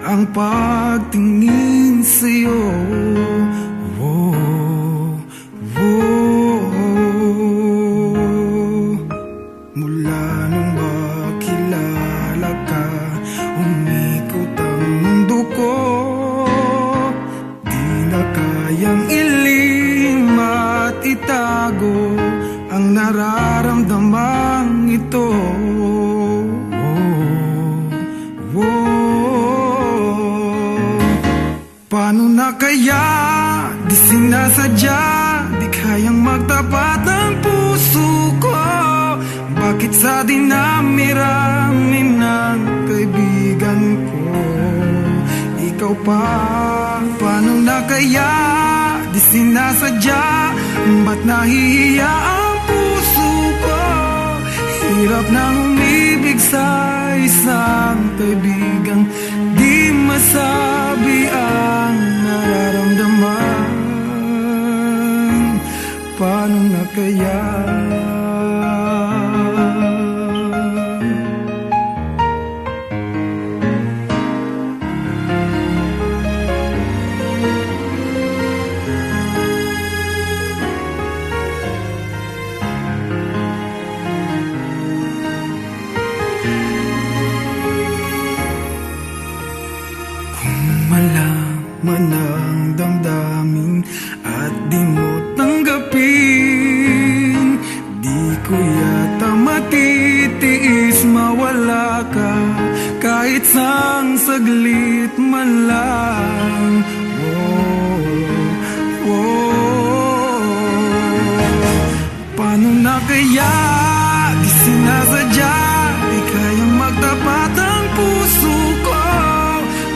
ang pagtingin sa'yo. Mula nung makilala ka, umikot ang mundo ko. Di na kayang ilim at itago ang nararamdamang ito. Paano na kaya? Di sinasadya, di kayang magtapat ang puso ko. Bakit sa dinami-rami ng kaibigan ko, ikaw pa? Paano na kaya? Di sinasadya, ba't nahihiya ang puso ko? Hirap nang umibig sa isang kaibigang di masabi ang nararamdaman. Paano na kaya? Malaman ang damdamin at di mo tanggapin, di ko yata matitiis mawala ka kahit sang saglit man lang. Paano na kaya? Di sinasadya, di kayang magtapat ang puso ko.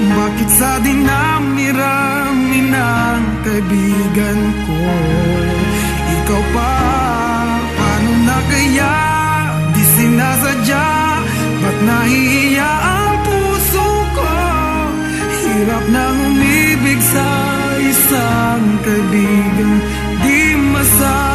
Bakit sa dinami-rami ng kaibigan ko, ikaw pa? Paano na kaya? Di sinasadya, ba't nahihiya ang puso ko? Hirap nang umibig sa isang kaibigan di masabi